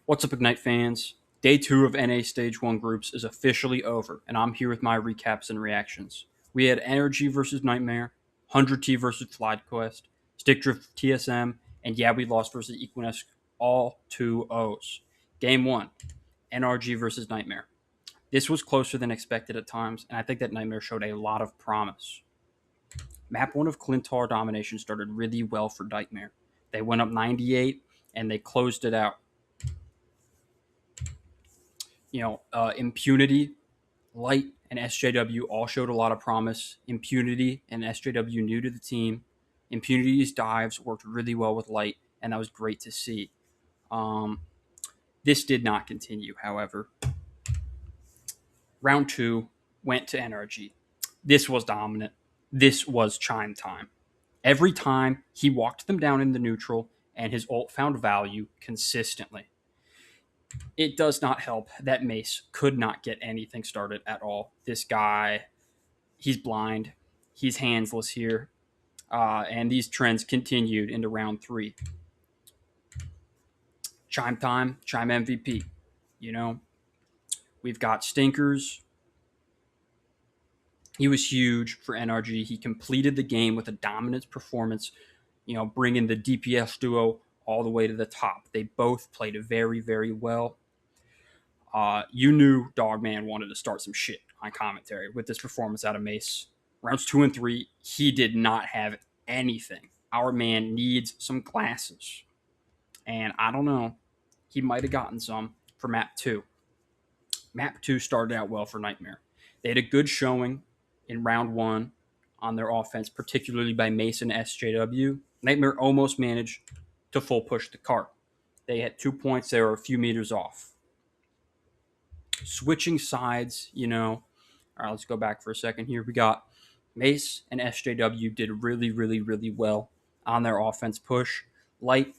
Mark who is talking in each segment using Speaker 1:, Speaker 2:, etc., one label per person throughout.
Speaker 1: What's up, Ignite fans? Day 2 of NA Stage 1 groups is officially over, and I'm here with my recaps and reactions. We had Energy versus Nightmare, 100T versus FlyQuest, StickDrift TSM, and yeah, we lost versus Equinox, all 2-0s. Game 1, NRG versus Nightmare. This was closer than expected at times, and I think that Nightmare showed a lot of promise. Map 1 of Clintar Domination started really well for Nightmare. They went up 98, and they closed it out. Impunity, Light, and SJW all showed a lot of promise. Impunity and SJW new to the team. Impunity's dives worked really well with Light, and that was great to see. This did not continue, however. Round 2 went to NRG. This was dominant. This was Chime time. Every time he walked them down in the neutral, and his ult found value consistently. It does not help that Mace could not get anything started at all. This guy, he's blind. He's handless here. And these trends continued into round 3. Chime time, Chime MVP. We've got Stinkers. He was huge for NRG. He completed the game with a dominant performance, bringing the DPS duo all the way to the top. They both played very, very well. You knew Dogman wanted to start some shit on commentary with this performance out of Mace. Rounds 2 and 3, he did not have anything. Our man needs some glasses. And I don't know, he might have gotten some for map 2. Map 2 started out well for Nightmare. They had a good showing in round 1 on their offense, particularly by Mace and SJW. Nightmare almost managed to full push the cart. They had 2 points. They were a few meters off. Switching sides, All right, let's go back for a second here. We got Mace and SJW did really, really, really well on their offense push. Light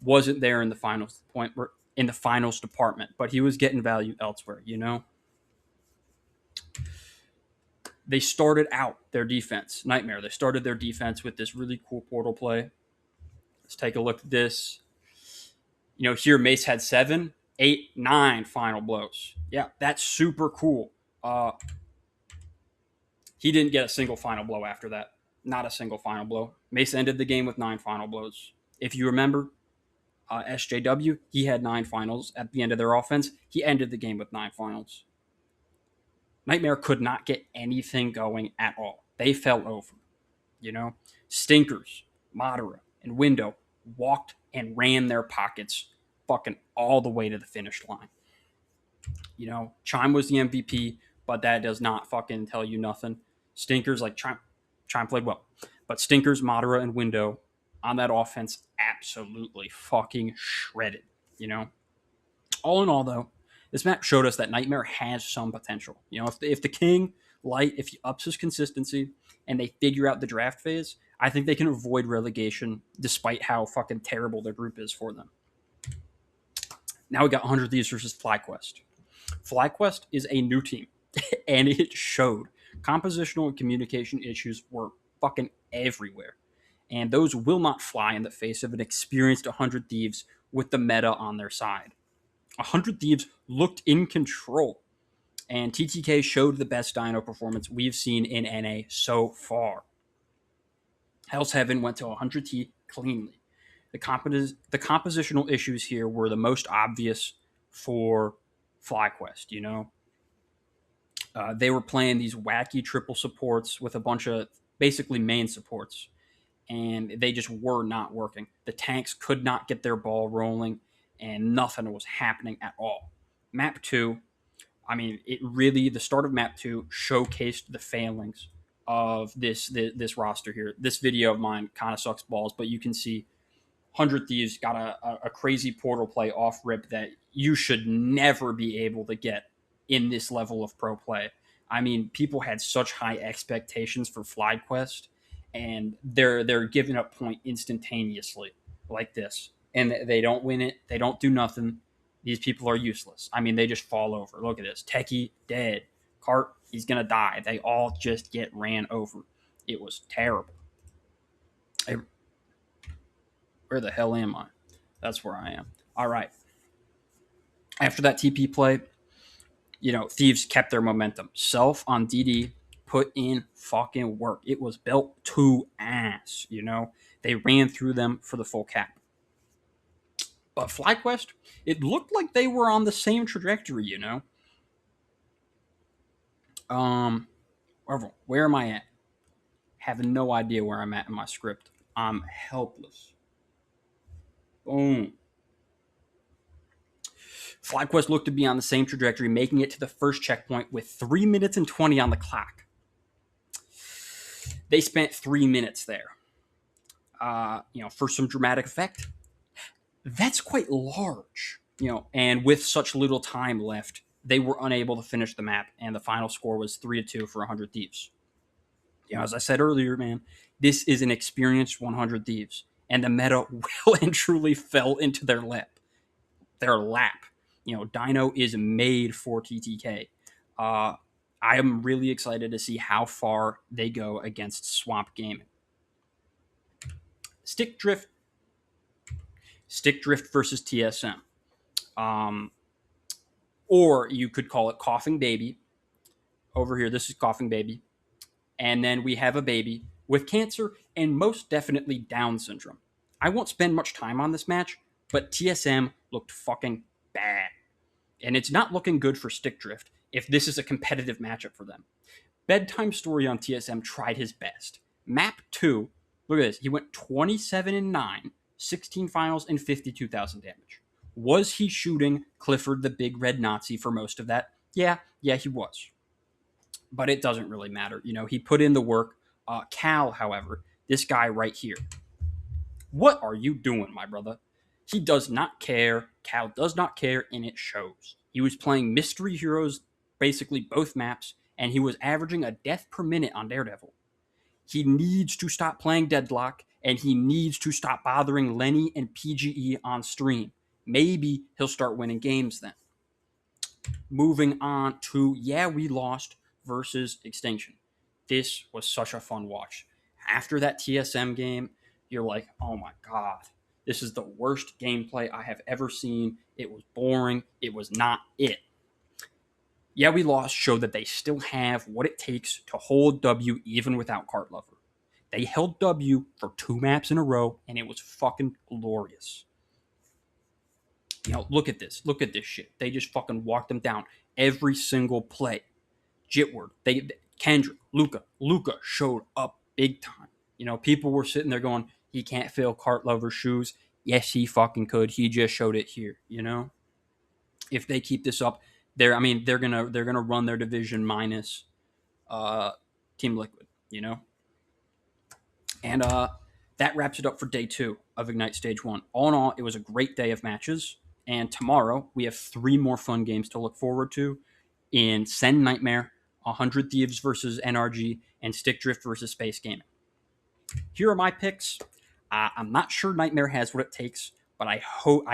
Speaker 1: wasn't there in the finals department, but he was getting value elsewhere, They started out their defense, Nightmare. They started their defense with this really cool portal play. Let's take a look at this. Here Mace had 7, 8, 9 final blows. Yeah, that's super cool. He didn't get a single final blow after that. Not a single final blow. Mace ended the game with 9 final blows. If you remember, SJW, he had 9 finals at the end of their offense. He ended the game with 9 finals. Nightmare could not get anything going at all. They fell over. Stinkers, Madara, and Window walked and ran their pockets fucking all the way to the finish line. Chime was the MVP, but that does not fucking tell you nothing. Stinkers, like Chime played well, but Stinkers, Madara, and Window on that offense absolutely fucking shredded. All in all, though, this map showed us that Nightmare has some potential. If the King, Light, if he ups his consistency and they figure out the draft phase, I think they can avoid relegation despite how fucking terrible their group is for them. Now we got 100 Thieves versus FlyQuest. FlyQuest is a new team, and it showed. Compositional and communication issues were fucking everywhere. And those will not fly in the face of an experienced 100 Thieves with the meta on their side. 100 Thieves looked in control, and TTK showed the best Dino performance we've seen in NA so far. Hell's Heaven went to 100T cleanly. The compositional issues here were the most obvious for FlyQuest, they were playing these wacky triple supports with a bunch of basically main supports, and they just were not working. The tanks could not get their ball rolling, and nothing was happening at all. Map 2, the start of Map 2 showcased the failings of this roster here. This video of mine kind of sucks balls, but you can see 100 Thieves got a crazy portal play off rip that you should never be able to get in this level of pro play. People had such high expectations for FlyQuest, and they're giving up point instantaneously like this. And they don't win it. They don't do nothing. These people are useless. They just fall over. Look at this. Techie, dead. Cart, he's going to die. They all just get ran over. It was terrible. Where the hell am I? That's where I am. All right. After that TP play, Thieves kept their momentum. Self on DD put in fucking work. It was built to ass. They ran through them for the full cap. But FlyQuest, it looked like they were on the same trajectory. Um, where am I at? Have no idea where I'm at in my script. I'm helpless. Boom. FlyQuest looked to be on the same trajectory, making it to the first checkpoint with 3 minutes and 20 on the clock. They spent 3 minutes there. For some dramatic effect. That's quite large. And with such little time left, they were unable to finish the map, and the final score was 3-2 for 100 Thieves. As I said earlier, man, this is an experienced 100 Thieves, and the meta well and truly fell into their lap. Dino is made for TTK. I am really excited to see how far they go against Swamp Gaming. StickDrift versus TSM. Or you could call it Coughing Baby. Over here, this is Coughing Baby. And then we have a baby with cancer and most definitely Down syndrome. I won't spend much time on this match, but TSM looked fucking bad. And it's not looking good for StickDrift if this is a competitive matchup for them. Bedtime Story on TSM tried his best. Map 2, look at this. He went 27-9, 16 finals, and 52,000 damage. Was he shooting Clifford the Big Red Nazi for most of that? Yeah, he was. But it doesn't really matter. He put in the work. Cal, however, this guy right here. What are you doing, my brother? He does not care. Cal does not care, and it shows. He was playing Mystery Heroes basically both maps, and he was averaging a death per minute on Daredevil. He needs to stop playing Deadlock, and he needs to stop bothering Lenny and PGE on stream. Maybe he'll start winning games then. Moving on to, we lost versus Extinction. This was such a fun watch. After that TSM game, you're like, oh my God, this is the worst gameplay I have ever seen. It was boring. It was not it. We lost showed that they still have what it takes to hold W even without Cart Lover. They held W for 2 maps in a row, and it was fucking glorious. Look at this. Look at this shit. They just fucking walked them down every single play. Jitward, Kendrick, Luca showed up big time. People were sitting there going, he can't fill Cart Lover's shoes. Yes, he fucking could. He just showed it here. If they keep this up, they're gonna run their division minus Team Liquid. And that wraps it up for day 2 of Ignite Stage 1. All in all, it was a great day of matches. And tomorrow, we have 3 more fun games to look forward to in Send Nightmare, 100 Thieves versus NRG, and StickDrift versus Space Gaming. Here are my picks. I'm not sure Nightmare has what it takes, but I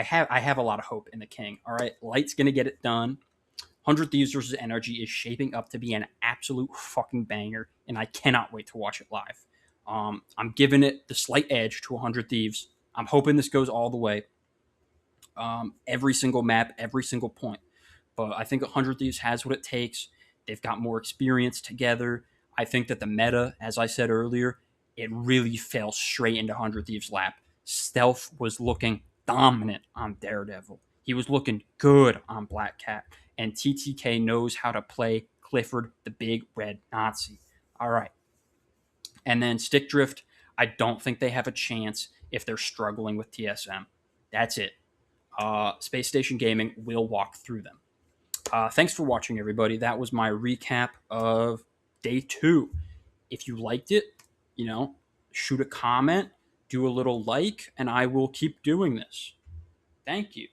Speaker 1: have a lot of hope in the King. All right, Light's going to get it done. 100 Thieves versus NRG is shaping up to be an absolute fucking banger, and I cannot wait to watch it live. I'm giving it the slight edge to 100 Thieves. I'm hoping this goes all the way. Every single map, every single point. But I think 100 Thieves has what it takes. They've got more experience together. I think that the meta, as I said earlier, it really fell straight into 100 Thieves' lap. Stealth was looking dominant on Daredevil. He was looking good on Black Cat. And TTK knows how to play Clifford the Big Red Nazi. All right. And then StickDrift, I don't think they have a chance if they're struggling with TSM. That's it. Space Station Gaming will walk through them. Thanks for watching, everybody. That was my recap of day 2. If you liked it, shoot a comment, do a little like, and I will keep doing this. Thank you.